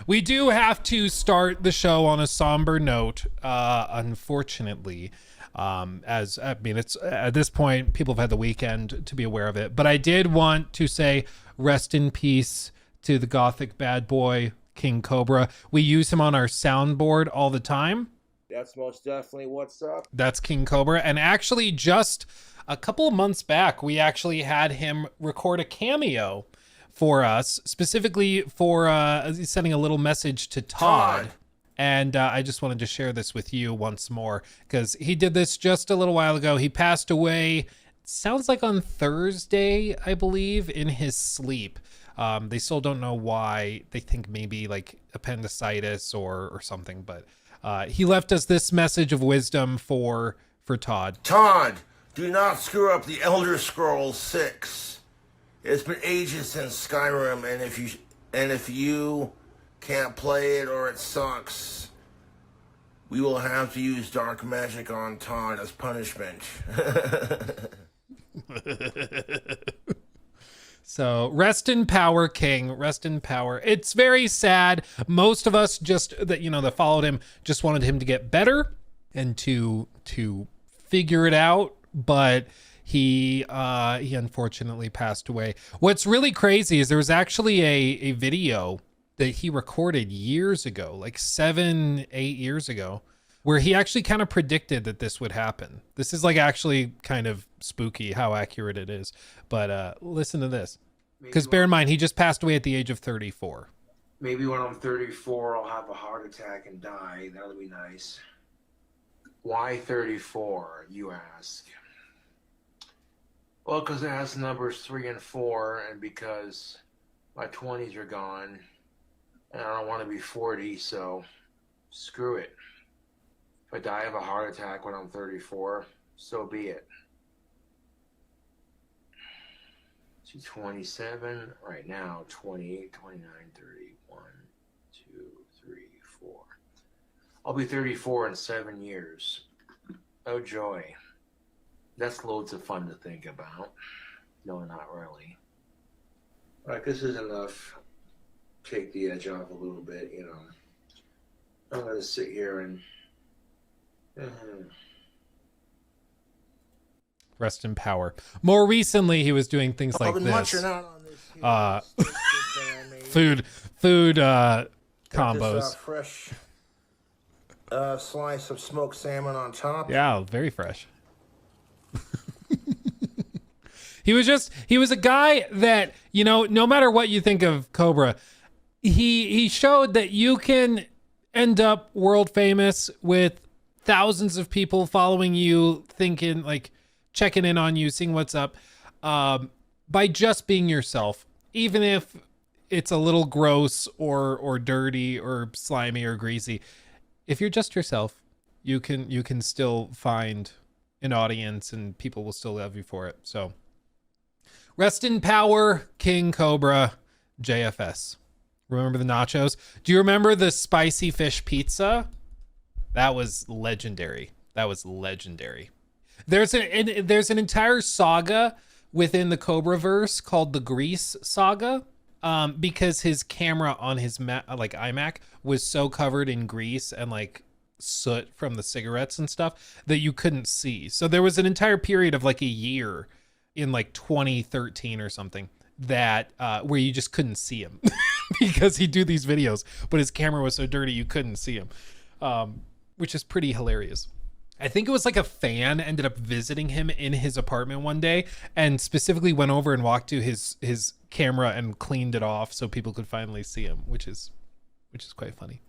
We do have to start the show on a somber note, unfortunately. As I mean, it's at this point, people have had the weekend to be aware of it. But I did want to say rest in peace to the gothic bad boy, King Cobra. We use him on our soundboard all the time. That's most definitely what's up. That's King Cobra. And actually, just a couple of months back, we actually had him record a cameo for us, specifically for sending a little message to Todd. And I just wanted to share this with you once more, because he did this just a little while ago. He passed away, sounds like on Thursday, I believe, in his sleep. They still don't know why. They think maybe like appendicitis or something, but he left us this message of wisdom for Todd. Todd, do not screw up the Elder Scrolls 6. It's been ages since Skyrim, and if you can't play it or it sucks, we will have to use dark magic on Todd as punishment. So rest in power, King. Rest in power. It's very sad. Most of us that followed him just wanted him to get better and to figure it out, but he unfortunately passed away. What's really crazy is there was actually a video that he recorded years ago, like 7-8 years ago, where he actually kind of predicted that this would happen. This is like actually kind of spooky how accurate it is. But listen to this. Because bear in mind, he just passed away at the age of 34. Maybe when I'm 34, I'll have a heart attack and die. That'll be nice. Why 34, you ask? Well, because it has numbers 3 and 4, and because my 20s are gone, and I don't want to be 40, so screw it. If I die of a heart attack when I'm 34, so be it. 27 right now, 28, 29, 30, 1, 2, 3, 4. I'll be 34 in 7 years. Oh joy. That's loads of fun to think about. No, not really. All right, this is enough. Take the edge off a little bit, you know. I'm going to sit here and... Rest in power. More recently, he was doing things like been this. munching out on this food combos. This, fresh slice of smoked salmon on top. Yeah, very fresh. He was a guy that, no matter what you think of Cobra, he showed that you can end up world famous with thousands of people following you, thinking like checking in on you, seeing what's up, by just being yourself, even if it's a little gross or dirty or slimy or greasy. If you're just yourself, you can still find an audience and people will still love you for it. So rest in power, King Cobra JFS. Remember the nachos? Do you remember the spicy fish pizza? That was legendary. There's an entire saga within the Cobraverse called the Grease Saga, because his camera on his iMac was so covered in grease and like soot from the cigarettes and stuff that you couldn't see. So there was an entire period of like a year in like 2013 or something that where you just couldn't see him because he'd do these videos, but his camera was so dirty you couldn't see him, which is pretty hilarious. I think it was like a fan ended up visiting him in his apartment one day and specifically went over and walked to his camera and cleaned it off so people could finally see him, which is quite funny.